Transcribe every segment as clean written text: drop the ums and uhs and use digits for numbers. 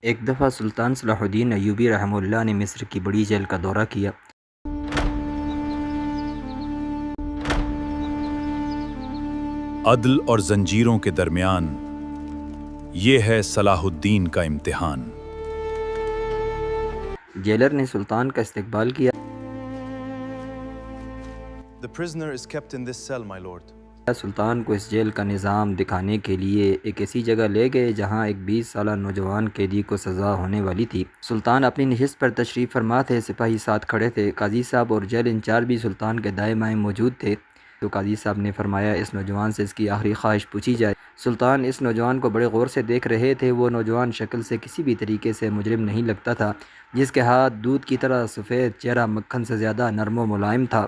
ایک دفعہ سلطان صلاح الدین ایوبی رحمہ اللہ نے مصر کی بڑی جیل کا دورہ کیا۔ عدل اور زنجیروں کے درمیان یہ ہے صلاح الدین کا امتحان۔ جیلر نے سلطان کا استقبال کیا۔ The prisoner is kept in this cell, my lord. سلطان کو اس جیل کا نظام دکھانے کے لیے ایک ایسی جگہ لے گئے جہاں ایک 20 سالہ نوجوان قیدی کو سزا ہونے والی تھی۔ سلطان اپنی نشست پر تشریف فرما تھے، سپاہی ساتھ کھڑے تھے، قاضی صاحب اور جیل انچارج بھی سلطان کے دائیں بائیں موجود تھے۔ تو قاضی صاحب نے فرمایا اس نوجوان سے اس کی آخری خواہش پوچھی جائے۔ سلطان اس نوجوان کو بڑے غور سے دیکھ رہے تھے۔ وہ نوجوان شکل سے کسی بھی طریقے سے مجرم نہیں لگتا تھا، جس کے ہاتھ دودھ کی طرح سفید، چہرہ مکھن سے زیادہ نرم و ملائم تھا۔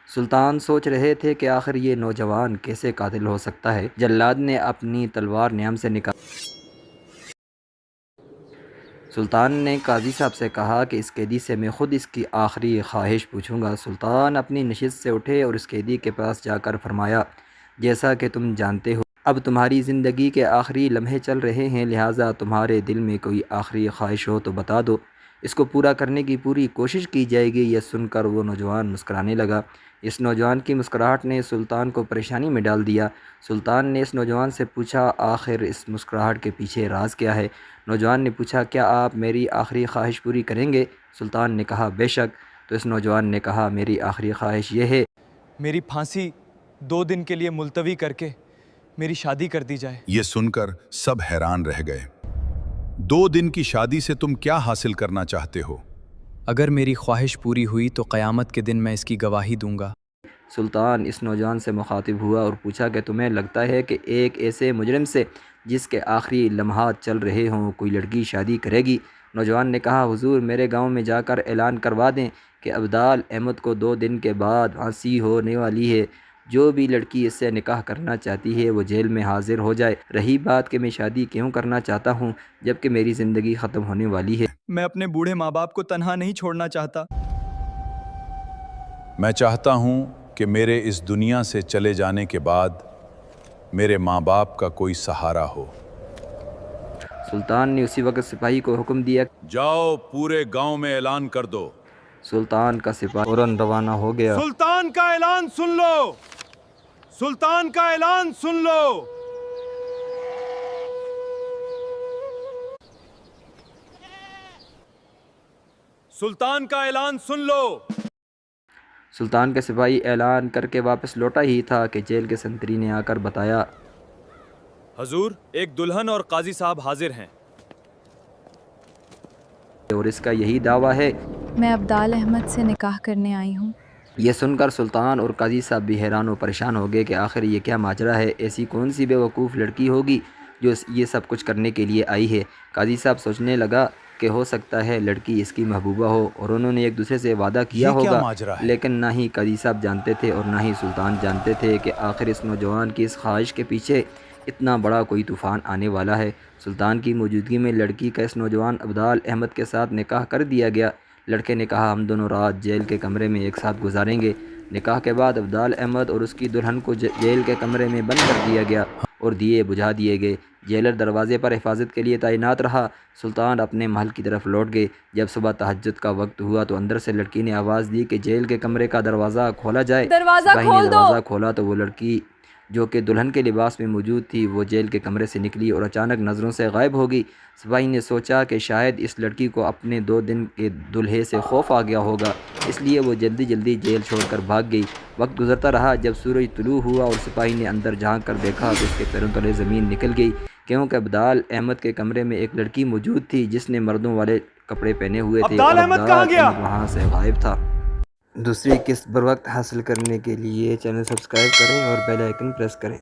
سلطان سوچ رہے تھے کہ آخر یہ نوجوان کیسے قاتل ہو سکتا ہے۔ جلاد نے اپنی تلوار نیام سے نکالی۔ سلطان نے قاضی صاحب سے کہا کہ اس قیدی سے میں خود اس کی آخری خواہش پوچھوں گا۔ سلطان اپنی نشست سے اٹھے اور اس قیدی کے پاس جا کر فرمایا، جیسا کہ تم جانتے ہو اب تمہاری زندگی کے آخری لمحے چل رہے ہیں، لہٰذا تمہارے دل میں کوئی آخری خواہش ہو تو بتا دو، اس کو پورا کرنے کی پوری کوشش کی جائے گی۔ یہ سن کر وہ نوجوان مسکرانے لگا۔ اس نوجوان کی مسکراہٹ نے سلطان کو پریشانی میں ڈال دیا۔ سلطان نے اس نوجوان سے پوچھا، آخر اس مسکراہٹ کے پیچھے راز کیا ہے؟ نوجوان نے پوچھا، کیا آپ میری آخری خواہش پوری کریں گے؟ سلطان نے کہا، بے شک۔ تو اس نوجوان نے کہا، میری آخری خواہش یہ ہے میری پھانسی 2 دن کے لیے ملتوی کر کے میری شادی کر دی جائے۔ یہ سن کر سب حیران رہ گئے۔ 2 دن کی شادی سے تم کیا حاصل کرنا چاہتے ہو؟ اگر میری خواہش پوری ہوئی تو قیامت کے دن میں اس کی گواہی دوں گا۔ سلطان اس نوجوان سے مخاطب ہوا اور پوچھا کہ تمہیں لگتا ہے کہ ایک ایسے مجرم سے جس کے آخری لمحات چل رہے ہوں کوئی لڑکی شادی کرے گی؟ نوجوان نے کہا، حضور میرے گاؤں میں جا کر اعلان کروا دیں کہ عبدال احمد کو 2 دن کے بعد پھانسی ہونے والی ہے، جو بھی لڑکی اس سے نکاح کرنا چاہتی ہے وہ جیل میں حاضر ہو جائے۔ رہی بات کہ میں شادی کیوں کرنا چاہتا ہوں جبکہ میری زندگی ختم ہونے والی ہے، میں اپنے بوڑھے ماں باپ کو تنہا نہیں چھوڑنا چاہتا۔ میں چاہتا ہوں کہ میرے اس دنیا سے چلے جانے کے بعد میرے ماں باپ کا کوئی سہارا ہو۔ سلطان نے اسی وقت سپاہی کو حکم دیا، جاؤ پورے گاؤں میں اعلان کر دو۔ سلطان کا سپاہی فوراً روانہ ہو گیا۔ سلطان کا اعلان سن لو، سلطان کا اعلان سن لو۔ سلطان کا اعلان سن لو۔ سلطان کا سپاہی اعلان کر کے واپس لوٹا ہی تھا کہ جیل کے سنتری نے آ کر بتایا، حضور ایک دلہن اور قاضی صاحب حاضر ہیں۔ اور اس کا یہی دعویٰ ہے۔ میں عبدال احمد سے نکاح کرنے آئی ہوں۔ یہ سن کر سلطان اور قاضی صاحب بھی حیران و پریشان ہو گئے کہ آخر یہ کیا ماجرا ہے؟ ایسی کون سی بے وقوف لڑکی ہوگی جو یہ سب کچھ کرنے کے لیے آئی ہے؟ قاضی صاحب سوچنے لگا کہ ہو سکتا ہے لڑکی اس کی محبوبہ ہو اور انہوں نے ایک دوسرے سے وعدہ کیا یہ کیا ہوگا، ماجرا ہے؟ لیکن نہ ہی قاضی صاحب جانتے تھے اور نہ ہی سلطان جانتے تھے کہ آخر اس نوجوان کی اس خواہش کے پیچھے اتنا بڑا کوئی طوفان آنے والا ہے۔ سلطان کی موجودگی میں لڑکی کا اس نوجوان عبدال احمد کے ساتھ نکاح کر دیا گیا۔ لڑکے نے کہا، ہم دونوں رات جیل کے کمرے میں ایک ساتھ گزاریں گے۔ نکاح کے بعد عبدال احمد اور اس کی دلہن کو جیل کے کمرے میں بند کر دیا گیا اور دیے بجھا دیے گئے۔ جیلر دروازے پر حفاظت کے لیے تعینات رہا۔ سلطان اپنے محل کی طرف لوٹ گئے۔ جب صبح تہجد کا وقت ہوا تو اندر سے لڑکی نے آواز دی کہ جیل کے کمرے کا دروازہ کھولا جائے۔ سپاہی نے دروازہ کھولا تو وہ لڑکی جو کہ دلہن کے لباس میں موجود تھی وہ جیل کے کمرے سے نکلی اور اچانک نظروں سے غائب ہو گئی۔ سپاہی نے سوچا کہ شاید اس لڑکی کو اپنے 2 دن کے دلہے سے خوف آ گیا ہوگا، اس لیے وہ جلدی جلدی جیل چھوڑ کر بھاگ گئی۔ وقت گزرتا رہا۔ جب سورج طلوع ہوا اور سپاہی نے اندر جھانک کر دیکھا تو اس کے پیروں تلے زمین نکل گئی، کیونکہ عبدال احمد کے کمرے میں ایک لڑکی موجود تھی جس نے مردوں والے کپڑے پہنے ہوئے تھے اور عبدال احمد کہاں گیا؟ وہاں سے غائب تھا۔ دوسری قسط بر وقت حاصل کرنے کے لیے چینل سبسکرائب کریں اور بیل آئیکن پریس کریں۔